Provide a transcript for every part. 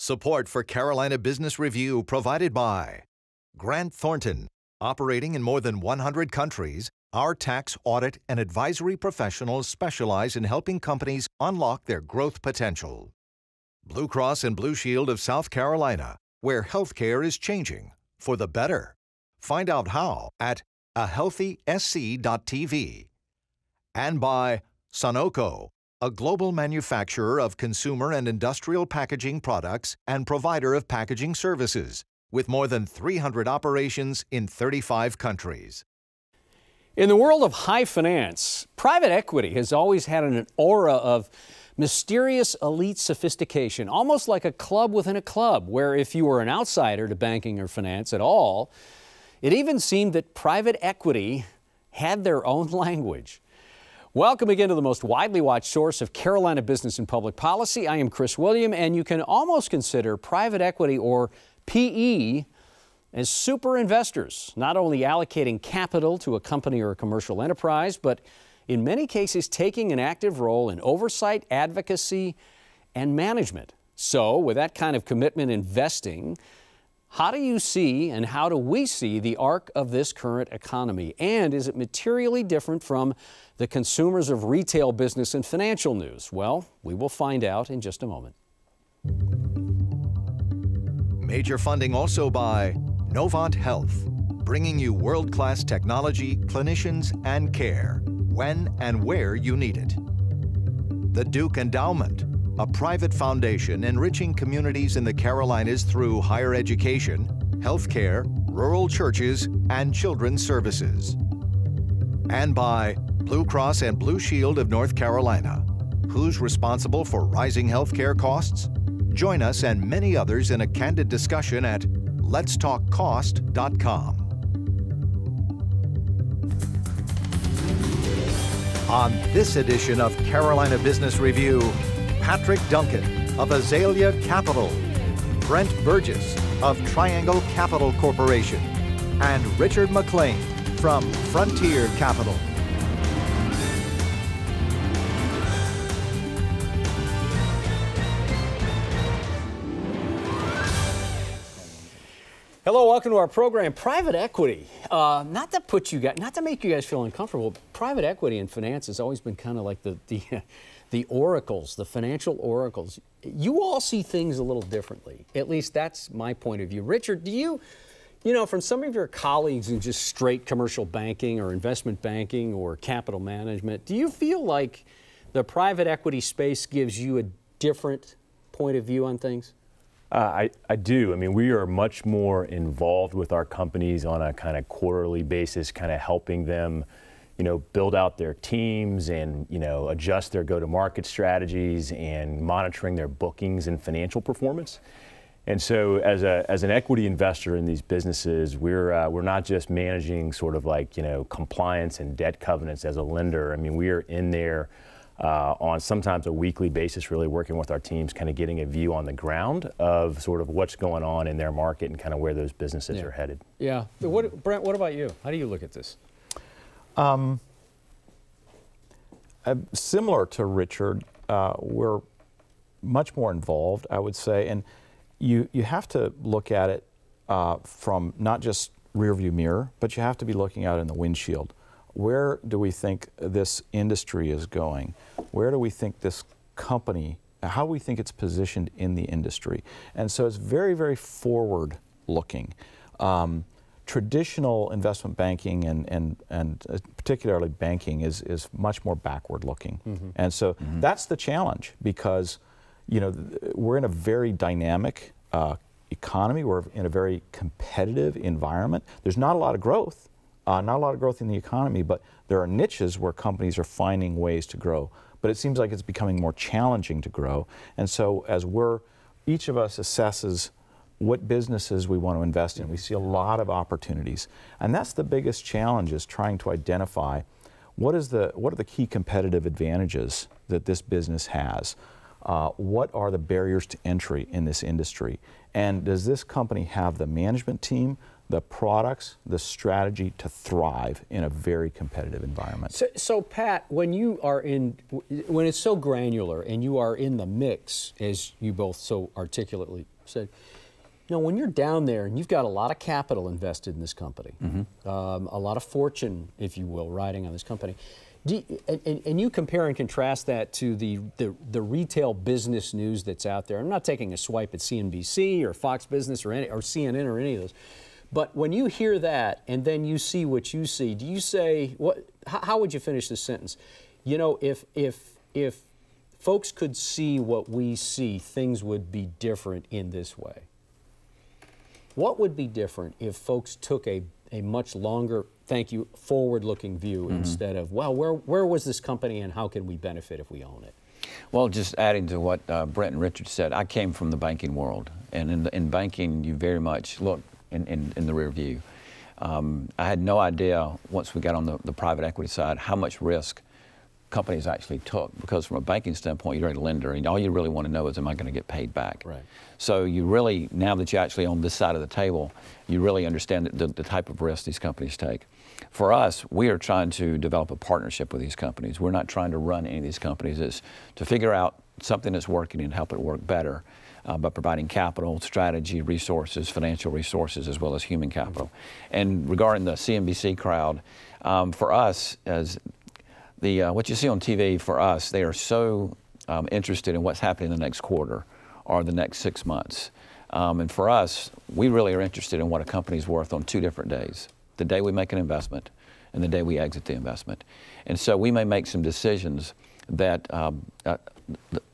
Support for Carolina Business Review provided by Grant Thornton. Operating in more than 100 countries, our tax, audit, and advisory professionals specialize in helping companies unlock their growth potential. Blue Cross and Blue Shield of South Carolina, where healthcare is changing for the better. Find out how at ahealthysc.tv. And by Sunoco, a global manufacturer of consumer and industrial packaging products and provider of packaging services, with more than 300 operations in 35 countries. In the world of high finance, private equity has always had an aura of mysterious elite sophistication, almost like a club within a club, where if you were an outsider to banking or finance at all, it even seemed that private equity had their own language. Welcome again to the most widely watched source of Carolina business and public policy. I am Chris William, and you can almost consider private equity, or PE, as super investors, not only allocating capital to a company or a commercial enterprise, but in many cases taking an active role in oversight, advocacy, and management. So, with that kind of commitment investing, how do you see and how do we see the arc of this current economy? And is it materially different from the consumers of retail business and financial news? Well, we will find out in just a moment. Major funding also by Novant Health, bringing you world-class technology, clinicians, and care when and where you need it. The Duke Endowment, a private foundation enriching communities in the Carolinas through higher education, healthcare, rural churches, and children's services. And by Blue Cross and Blue Shield of North Carolina. Who's responsible for rising healthcare costs? Join us and many others in a candid discussion at letstalkcost.com. On this edition of Carolina Business Review, Patrick Duncan of Azalea Capital, Brent Burgess of Triangle Capital Corporation, and Richard Maclean from Frontier Capital. Hello, welcome to our program. Private equity, not to make you guys feel uncomfortable. Private equity in finance has always been kind of like the oracles, the financial oracles. You all see things a little differently. At least that's my point of view. Richard, do you know, from some of your colleagues in just straight commercial banking or investment banking or capital management, do you feel like the private equity space gives you a different point of view on things? I do. I mean, we are much more involved with our companies on a kind of quarterly basis, kind of helping them, build out their teams and, adjust their go-to-market strategies and monitoring their bookings and financial performance. And so as an equity investor in these businesses, we're not just managing sort of like, compliance and debt covenants as a lender. I mean, we are in there on sometimes a weekly basis, really working with our teams, kind of getting a view on the ground of sort of what's going on in their market and kind of where those businesses are headed. Yeah. Brent, what about you? How do you look at this? Similar to Richard, we're much more involved, I would say, and you have to look at it from not just rearview mirror, but you have to be looking out in the windshield. Where do we think this industry is going? Where do we think this company, how do we think it's positioned in the industry? And so it's very, very forward looking. Traditional investment banking and particularly banking is much more backward looking. Mm-hmm. And so that's the challenge, because we're in a very dynamic economy. We're in a very competitive environment. There's not a lot of growth. Not a lot of growth in the economy, but there are niches where companies are finding ways to grow. But it seems like it's becoming more challenging to grow. And so as each of us assesses what businesses we want to invest in, we see a lot of opportunities. And that's the biggest challenge, is trying to identify what are the key competitive advantages that this business has? What are the barriers to entry in this industry? And does this company have the management team, the products, the strategy to thrive in a very competitive environment? So Pat, when it's so granular and you are in the mix, as you both so articulately said, you know, when you're down there and you've got a lot of capital invested in this company, a lot of fortune, if you will, riding on this company, and you compare and contrast that to the retail business news that's out there. I'm not taking a swipe at CNBC or Fox Business or CNN or any of those, but when you hear that and then you see what you see, do you say how would you finish this sentence? You know, if folks could see what we see, things would be different in this way. What would be different if folks took a much longer, thank you, forward-looking view instead of, well, where was this company and how can we benefit if we own it? Well, just adding to what Brent and Richard said, I came from the banking world, and in banking, you very much look in the rear view. I had no idea once we got on the private equity side how much risk companies actually took, because from a banking standpoint, you're a lender, and all you really want to know is, am I going to get paid back? Right. So you really, now that you're actually on this side of the table, you really understand the type of risk these companies take. For us, we are trying to develop a partnership with these companies. We're not trying to run any of these companies. It's to figure out something that's working and help it work better by providing capital, strategy, resources, financial resources, as well as human capital. And regarding the CNBC crowd, for us, as what you see on TV, for us, they are so interested in what's happening in the next quarter or the next 6 months. And for us, we really are interested in what a company's worth on 2 different days: the day we make an investment and the day we exit the investment. And so we may make some decisions that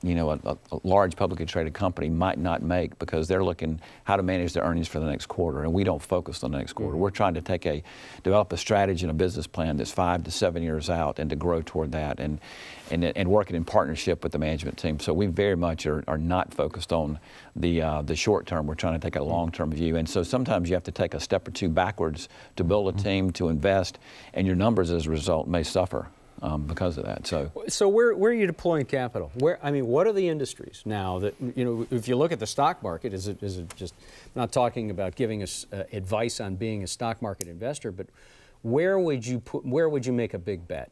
you know, a large publicly traded company might not make, because they're looking how to manage their earnings for the next quarter, and we don't focus on the next quarter. We're trying to develop a strategy and a business plan that's 5 to 7 years out, and to grow toward that, and working in partnership with the management team. So we very much are not focused on the short term. We're trying to take a long-term view, and so sometimes you have to take a step or 2 backwards to build a team, to invest, and your numbers as a result may suffer because of that. So where are you deploying capital? I mean, what are the industries now that, you know, if you look at the stock market, is it just, I'm not talking about giving us advice on being a stock market investor, but where would you make a big bet?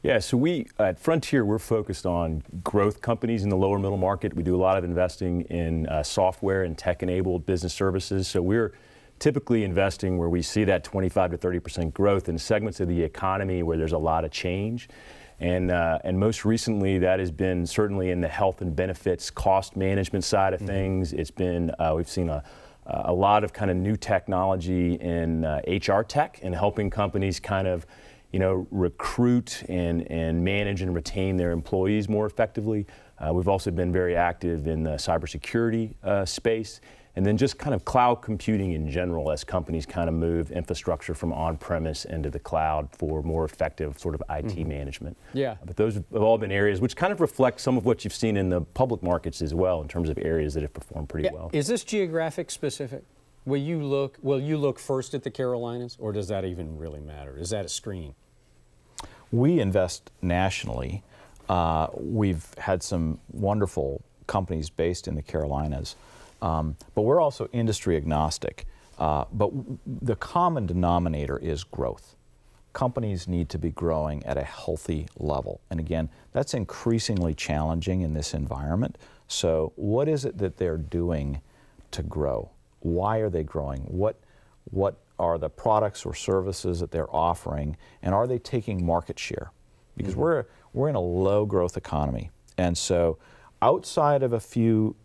Yeah, so we, at Frontier, we're focused on growth companies in the lower middle market. We do a lot of investing in software and tech-enabled business services. So we're typically investing where we see that 25 to 30% growth in segments of the economy where there's a lot of change. And most recently, that has been certainly in the health and benefits cost management side of things. It's been, we've seen a lot of kind of new technology in HR tech, and helping companies kind of, you know, recruit and manage and retain their employees more effectively. We've also been very active in the cybersecurity space, and then just kind of cloud computing in general, as companies kind of move infrastructure from on-premise into the cloud for more effective sort of IT management. Yeah. But those have all been areas which kind of reflect some of what you've seen in the public markets as well, in terms of areas that have performed pretty well. Is this geographic specific? Will you look first at the Carolinas, or does that even really matter? Is that a screen? We invest nationally. We've had some wonderful companies based in the Carolinas, but we're also industry agnostic. But the common denominator is growth. Companies need to be growing at a healthy level. And again, that's increasingly challenging in this environment. So what is it that they're doing to grow? Why are they growing? What are the products or services that they're offering, and are they taking market share? Because we're in a low growth economy, and so outside of a few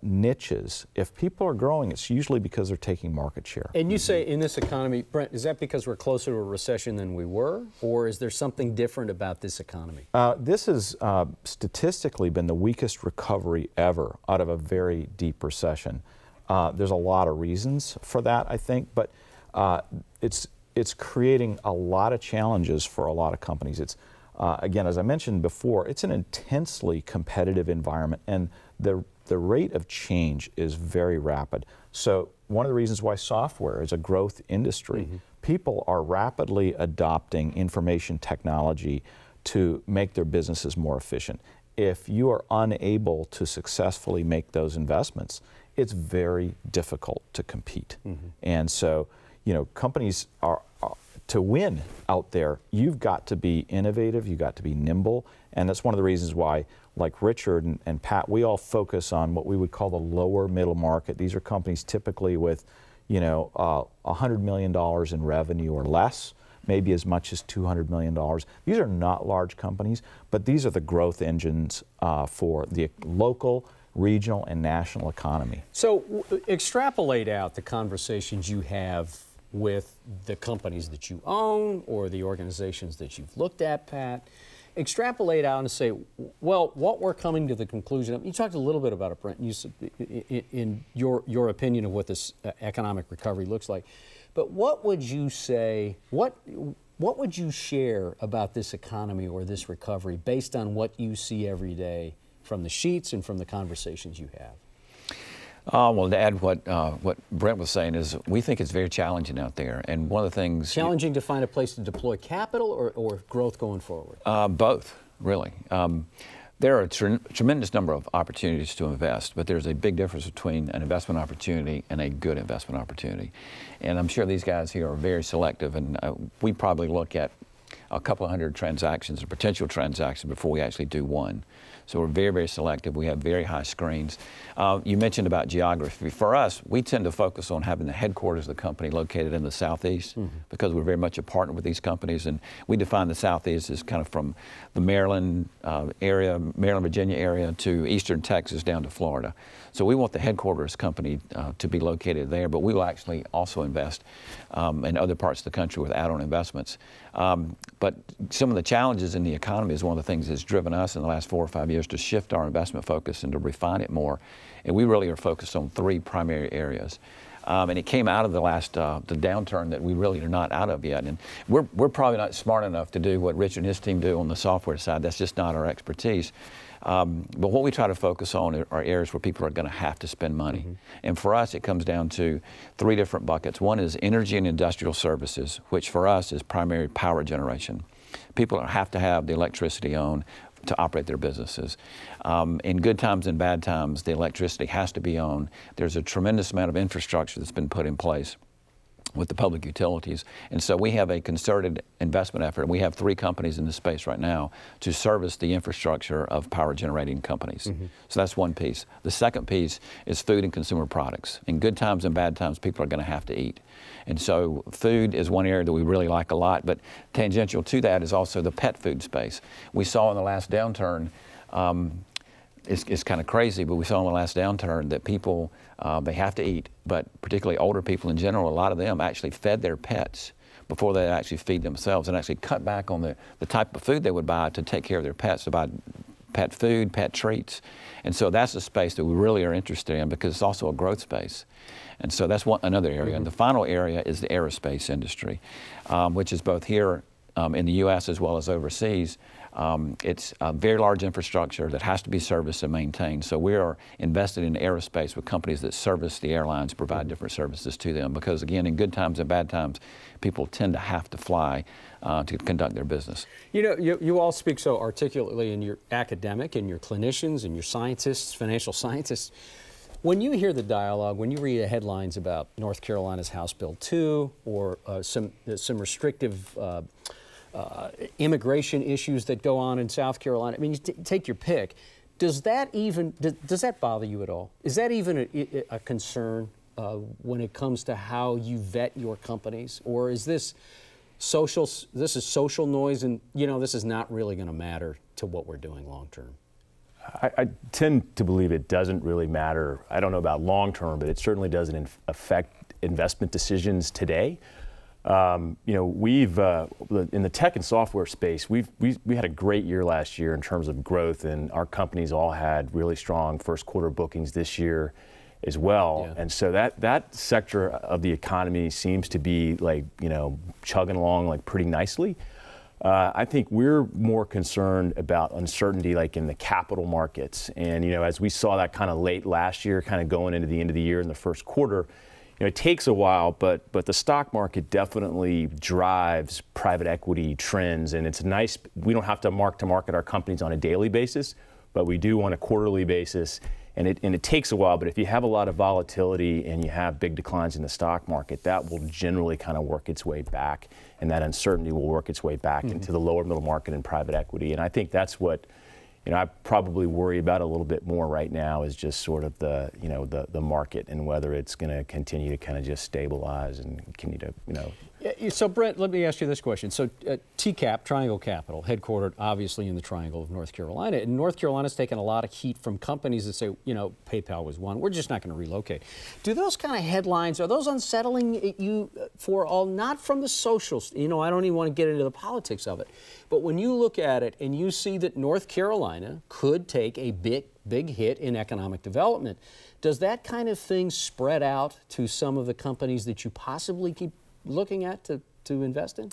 niches, if people are growing, it's usually because they're taking market share. And you say in this economy, Brent, is that because we're closer to a recession than we were, or is there something different about this economy? This has statistically been the weakest recovery ever out of a very deep recession. There's a lot of reasons for that, I think, but it's creating a lot of challenges for a lot of companies. It's again, as I mentioned before, it's an intensely competitive environment, and the rate of change is very rapid. So one of the reasons why software is a growth industry, people are rapidly adopting information technology to make their businesses more efficient. If you are unable to successfully make those investments, it's very difficult to compete. And so, you know, companies to win out there, you've got to be innovative, you've got to be nimble, and that's one of the reasons why, like Richard and Pat, we all focus on what we would call the lower middle market. These are companies typically with, $100 million in revenue or less, maybe as much as $200 million. These are not large companies, but these are the growth engines for the local, regional, and national economy. So extrapolate out the conversations you have with the companies that you own or the organizations that you've looked at, Pat. Extrapolate out and say, well, what we're coming to the conclusion of, you talked a little bit about it, Brent, you said, in your opinion of what this economic recovery looks like. But what would you say, what would you share about this economy or this recovery based on what you see every day from the sheets and from the conversations you have? Well, to add what Brent was saying is we think it's very challenging out there. And one of the things... Challenging to find a place to deploy capital or growth going forward? Both, really. There are a tremendous number of opportunities to invest, but there's a big difference between an investment opportunity and a good investment opportunity. And I'm sure these guys here are very selective, and we probably look at a couple hundred transactions or potential transactions before we actually do one. So we're very, very selective. We have very high screens. You mentioned about geography. For us, we tend to focus on having the headquarters of the company located in the Southeast because we're very much a partner with these companies. And we define the Southeast as kind of from the Maryland area, Maryland, Virginia area to eastern Texas down to Florida. So we want the headquarters company to be located there, but we will actually also invest in other parts of the country with add-on investments. But some of the challenges in the economy is one of the things that's driven us in the last 4 or 5 years to shift our investment focus and to refine it more. And we really are focused on 3 primary areas. And it came out of the last the downturn that we really are not out of yet. And we're probably not smart enough to do what Richard and his team do on the software side. That's just not our expertise. But what we try to focus on are areas where people are going to have to spend money. And for us, it comes down to 3 different buckets. One is energy and industrial services, which for us is primary power generation. People have to have the electricity on to operate their businesses. In good times and bad times, the electricity has to be on. There's a tremendous amount of infrastructure that's been put in place with the public utilities. And so we have a concerted investment effort. We have 3 companies in this space right now to service the infrastructure of power generating companies. So that's one piece. The second piece is food and consumer products. In good times and bad times, people are going to have to eat. And so food is one area that we really like a lot, but tangential to that is also the pet food space. We saw in the last downturn, it's kind of crazy, but we saw in the last downturn that people, they have to eat, but particularly older people in general, a lot of them actually fed their pets before they actually feed themselves and actually cut back on the type of food they would buy to take care of their pets, to buy pet food, pet treats. And so that's a space that we really are interested in because it's also a growth space. And so that's another area. And the final area is the aerospace industry, which is both here in the U.S. as well as overseas. It's a very large infrastructure that has to be serviced and maintained. So we are invested in aerospace with companies that service the airlines, provide different services to them. Because again, in good times and bad times, people tend to have to fly to conduct their business. You know, you all speak so articulately, and you're academic, and you're clinicians, and you're scientists, financial scientists. When you hear the dialogue, when you read the headlines about North Carolina's House Bill 2 or some restrictive immigration issues that go on in South Carolina, I mean, you take your pick. Does that bother you at all? Is that even a concern when it comes to how you vet your companies, or is this social noise, and this is not really going to matter to what we're doing long term? I tend to believe it doesn't really matter. I don't know about long term, but it certainly doesn't affect investment decisions today. We've in the tech and software space, we had a great year last year in terms of growth, and our companies all had really strong first quarter bookings this year as well. Yeah. And so that sector of the economy seems to be chugging along pretty nicely. I think we're more concerned about uncertainty in the capital markets. And, as we saw that kind of late last year, kind of going into the end of the year in the first quarter, it takes a while, but the stock market definitely drives private equity trends. And it's nice, we don't have to mark to market our companies on a daily basis, but we do on a quarterly basis. And it takes a while, but if you have a lot of volatility and you have big declines in the stock market, that will generally kind of work its way back, and that uncertainty will work its way back into the lower middle market and private equity. And I think that's what, you know, I probably worry about a little bit more right now is just sort of the, you know, the market and whether it's going to continue to kind of just stabilize and continue to, you know. Yeah, so Brent, let me ask you this question. So TCAP, Triangle Capital, headquartered obviously in the Triangle of North Carolina. And North Carolina's taken a lot of heat from companies that say, you know, PayPal was one. We're just not going to relocate. Do those kind of headlines, are those unsettling you for all, not from the socials? You know, I don't even want to get into the politics of it. But when you look at it and you see that North Carolina could take a big hit in economic development, does that kind of thing spread out to some of the companies that you possibly keep looking at to invest in?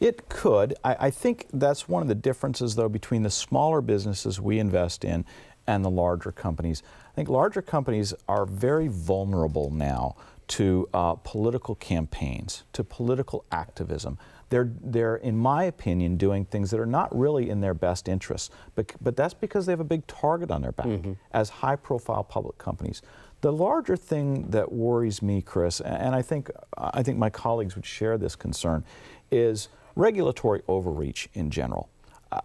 It could. I think that's one of the differences, though, between the smaller businesses we invest in and the larger companies. I think larger companies are very vulnerable now to political campaigns, to political activism. They're, in my opinion, doing things that are not really in their best interests, but that's because they have a big target on their back as high-profile public companies. The larger thing that worries me, Chris, and I think my colleagues would share this concern, is regulatory overreach in general.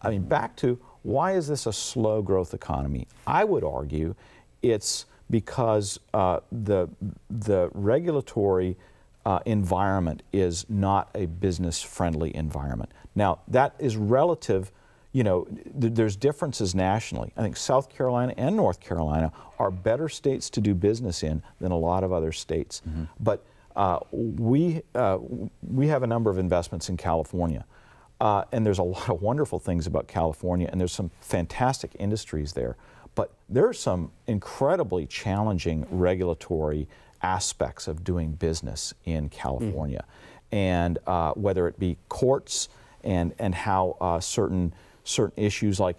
I mean, back to why is this a slow growth economy? I would argue it's because the regulatory environment is not a business-friendly environment. Now, that is relative. You know, there's differences nationally. I think South Carolina and North Carolina are better states to do business in than a lot of other states. But we have a number of investments in California. And there's a lot of wonderful things about California, and there's some fantastic industries there. But there are some incredibly challenging regulatory aspects of doing business in California. And whether it be courts and how certain issues like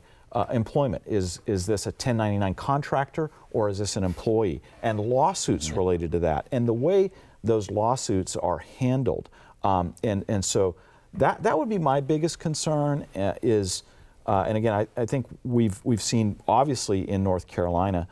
employment, is this a 1099 contractor or is this an employee? And lawsuits related to that, and the way those lawsuits are handled. And so that would be my biggest concern is, and again, I think we've seen obviously in North Carolina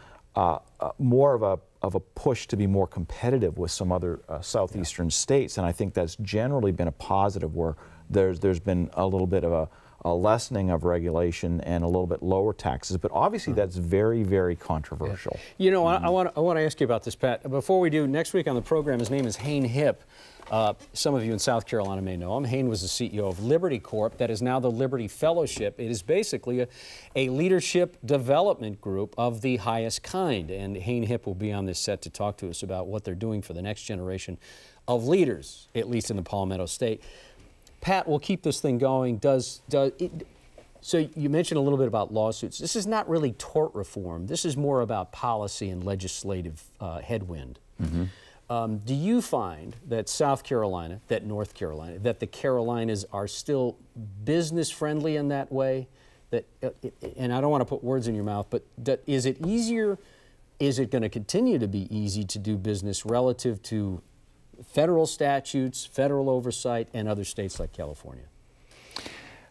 more of a push to be more competitive with some other southeastern states, and I think that's generally been a positive where there's been a little bit of a lessening of regulation and a little bit lower taxes, but obviously that's very, very controversial. You know, I want to ask you about this, Pat. Before we do, next week on the program, his name is Hayne Hipp. Some of you in South Carolina may know him. Hayne was the CEO of Liberty Corp. That is now the Liberty Fellowship. It is basically a leadership development group of the highest kind. And Hayne Hipp will be on this set to talk to us about what they're doing for the next generation of leaders, at least in the Palmetto State. Pat, we'll keep this thing going. So you mentioned a little bit about lawsuits. This is not really tort reform. This is more about policy and legislative headwind. Do you find that South Carolina, that North Carolina, that the Carolinas are still business friendly in that way? That, and I don't want to put words in your mouth, but is it easier? Is it going to continue to be easy to do business relative to federal statutes, federal oversight, and other states like California?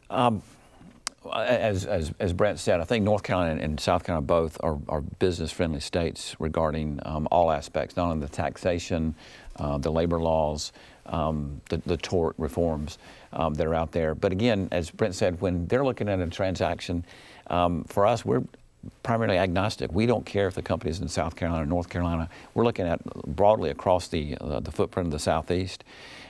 As Brent said, I think North Carolina and South Carolina both are business-friendly states regarding all aspects, not only the taxation, the labor laws, the tort reforms that are out there. But again, as Brent said, when they're looking at a transaction, for us, we're primarily agnostic. We don't care if the company is in South Carolina or North Carolina. We're looking at broadly across the footprint of the Southeast.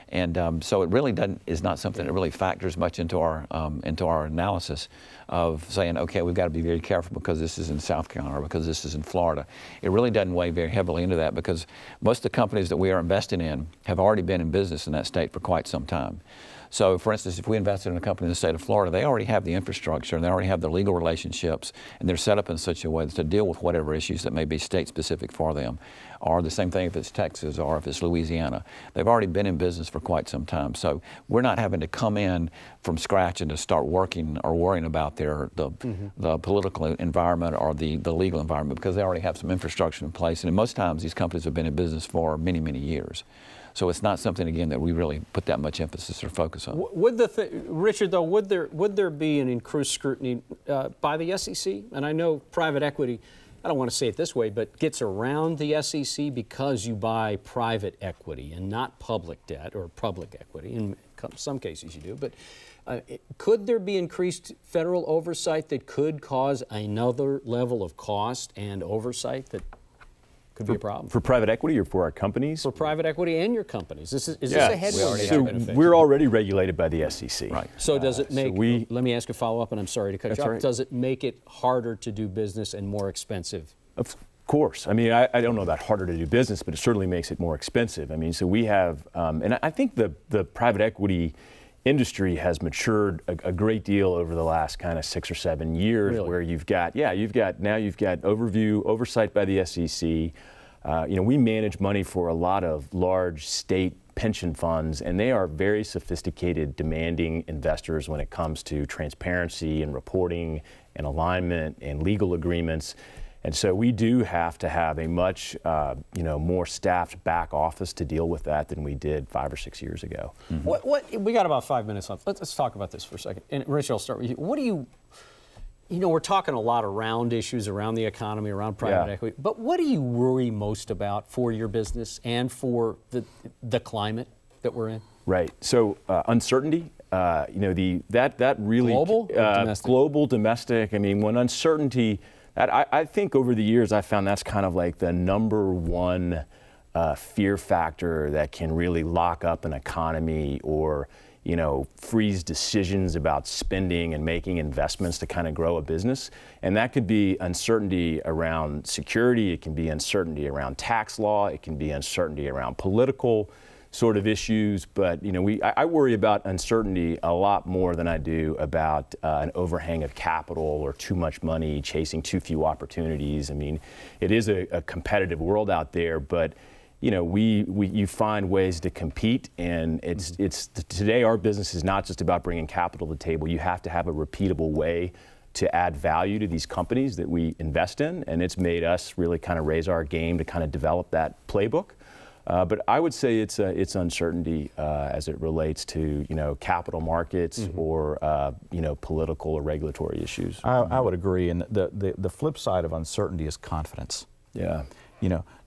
And so it really is not something that really factors much into our analysis of saying, okay, we've got to be very careful because this is in South Carolina or because this is in Florida. It really doesn't weigh very heavily into that because most of the companies that we are investing in have already been in business in that state for quite some time. So, for instance, if we invested in a company in the state of Florida, they already have the infrastructure and they already have the legal relationships, and they're set up in such a way to deal with whatever issues that may be state-specific for them. Or the same thing if it's Texas or if it's Louisiana. They've already been in business for quite some time. So we're not having to come in from scratch and to start working or worrying about the political environment or the legal environment because they already have some infrastructure in place. And most times these companies have been in business for many, many years. So it's not something, again, that we really put that much emphasis or focus on. Richard, though, would there be an increased scrutiny by the SEC? And I know private equity I don't want to say it this way, but gets around the SEC because you buy private equity and not public debt or public equity. In some cases you do, but could there be increased federal oversight that could cause another level of cost and oversight that could be a problem? For private equity or for our companies? For private equity and your companies. Is this a headwind? So we're already regulated by the SEC. Right. So does it make, let me ask a follow-up, and I'm sorry to cut you off. Right. Does it make it harder to do business and more expensive? Of course. I mean, I don't know about harder to do business, but it certainly makes it more expensive. I mean, so we have, and I think the private equity industry has matured a great deal over the last kind of 6 or 7 years, where you've got oversight by the SEC. We manage money for a lot of large state pension funds, and they are very sophisticated, demanding investors when it comes to transparency and reporting and alignment and legal agreements. And so we do have to have a much, more staffed back office to deal with that than we did 5 or 6 years ago. Mm-hmm. We got about 5 minutes left. Let's talk about this for a second. And Rich, I'll start with you. What do you, we're talking a lot around issues around the economy, around private equity, but what do you worry most about for your business and for the climate that we're in? Right. So uncertainty. That really global, domestic? Global, domestic. I mean, when uncertainty. I think over the years I found that's kind of like the number one fear factor that can really lock up an economy or, freeze decisions about spending and making investments to kind of grow a business. And that could be uncertainty around security, it can be uncertainty around tax law, it can be uncertainty around political sort of issues, but I worry about uncertainty a lot more than I do about an overhang of capital or too much money chasing too few opportunities. I mean, it is a competitive world out there, but you find ways to compete, and it's today our business is not just about bringing capital to the table. You have to have a repeatable way to add value to these companies that we invest in, and it's made us really kind of raise our game to kind of develop that playbook. But I would say it's uncertainty as it relates to capital markets or political or regulatory issues. I would agree, and the flip side of uncertainty is confidence. Yeah.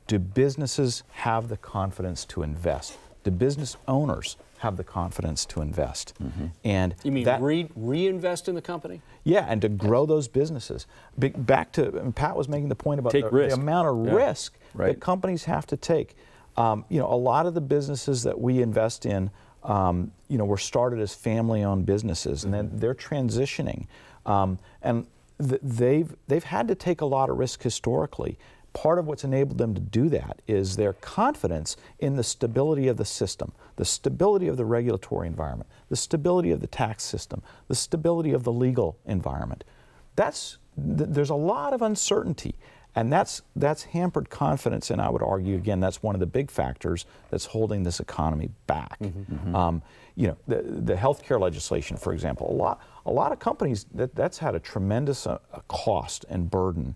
Do businesses have the confidence to invest? Do business owners have the confidence to invest? Mm-hmm. And you mean reinvest in the company? Yeah, and to grow those businesses. Back to Pat was making the point about the amount of risk that companies have to take. A lot of the businesses that we invest in, were started as family-owned businesses, and then they're transitioning, and they've had to take a lot of risk historically. Part of what's enabled them to do that is their confidence in the stability of the system, the stability of the regulatory environment, the stability of the tax system, the stability of the legal environment. There's a lot of uncertainty. And that's hampered confidence, and I would argue, again, that's one of the big factors that's holding this economy back. The healthcare legislation, for example, a lot of companies, that's had a tremendous cost and burden.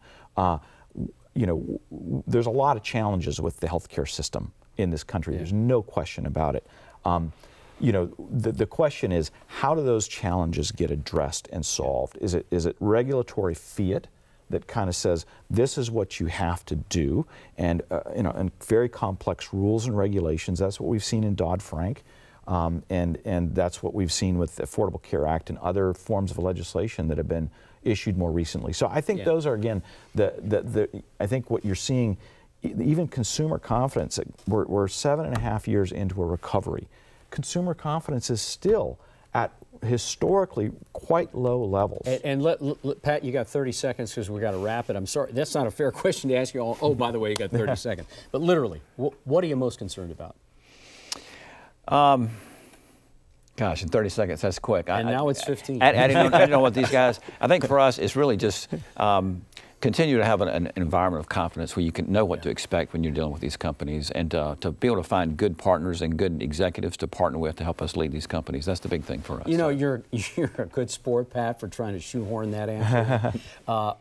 There's a lot of challenges with the healthcare system in this country. There's no question about it. The question is, how do those challenges get addressed and solved? Is it regulatory fiat that kind of says this is what you have to do, and and very complex rules and regulations? That's what we've seen in Dodd-Frank, and that's what we've seen with the Affordable Care Act and other forms of legislation that have been issued more recently. So I think those are, again, I think what you're seeing, even consumer confidence. We're 7.5 years into a recovery. Consumer confidence is still at historically quite low levels. And Pat, you got 30 seconds because we got to wrap it. I'm sorry, that's not a fair question to ask you all. Oh, by the way, you got 30 seconds. But literally, what are you most concerned about? Gosh, in 30 seconds, that's quick. And now it's 15. I know what these guys, I think for us, it's really just continue to have an environment of confidence where you can know what to expect when you're dealing with these companies, and to be able to find good partners and good executives to partner with to help us lead these companies. That's the big thing for us. You're a good sport, Pat, for trying to shoehorn that answer.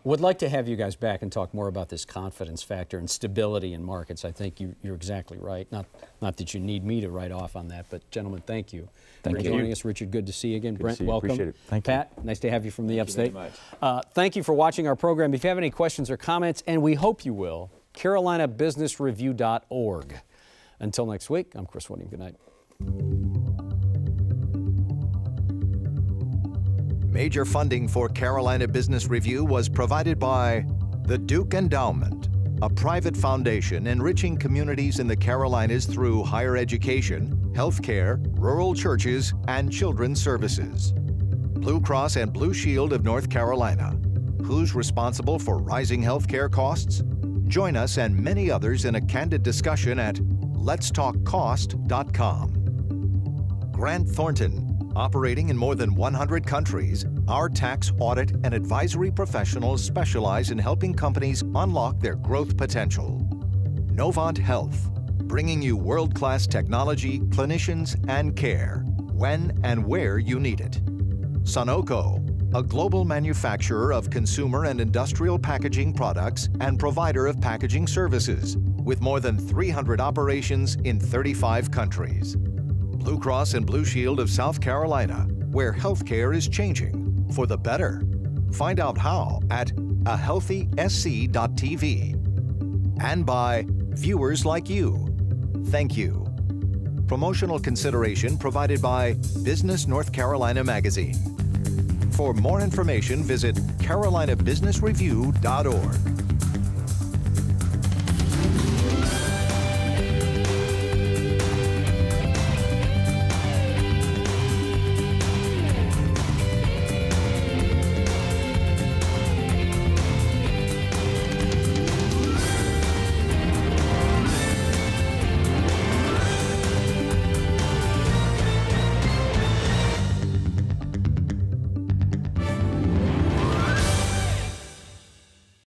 Would like to have you guys back and talk more about this confidence factor and stability in markets. I think you're exactly right. Not that you need me to write off on that, but gentlemen, thank you for joining us. Richard, good to see you again. Brent, welcome. Appreciate it. Thank you. Pat, nice to have you from the upstate. Thank you very much. Thank you for watching our program. If you have any any questions or comments, and we hope you will, carolinabusinessreview.org. Until next week, I'm Chris Whitting. Good night. Major funding for Carolina Business Review was provided by the Duke Endowment, a private foundation enriching communities in the Carolinas through higher education, healthcare, rural churches, and children's services. Blue Cross and Blue Shield of North Carolina. Who's responsible for rising healthcare costs? Join us and many others in a candid discussion at letstalkcost.com. Grant Thornton. Operating in more than 100 countries, our tax, audit, and advisory professionals specialize in helping companies unlock their growth potential. Novant Health, bringing you world-class technology, clinicians, and care when and where you need it. Sunoco, a global manufacturer of consumer and industrial packaging products and provider of packaging services, with more than 300 operations in 35 countries. Blue Cross and Blue Shield of South Carolina, where healthcare is changing for the better. Find out how at ahealthysc.tv. And by viewers like you. Thank you. Promotional consideration provided by Business North Carolina Magazine. For more information, visit carolinabusinessreview.org.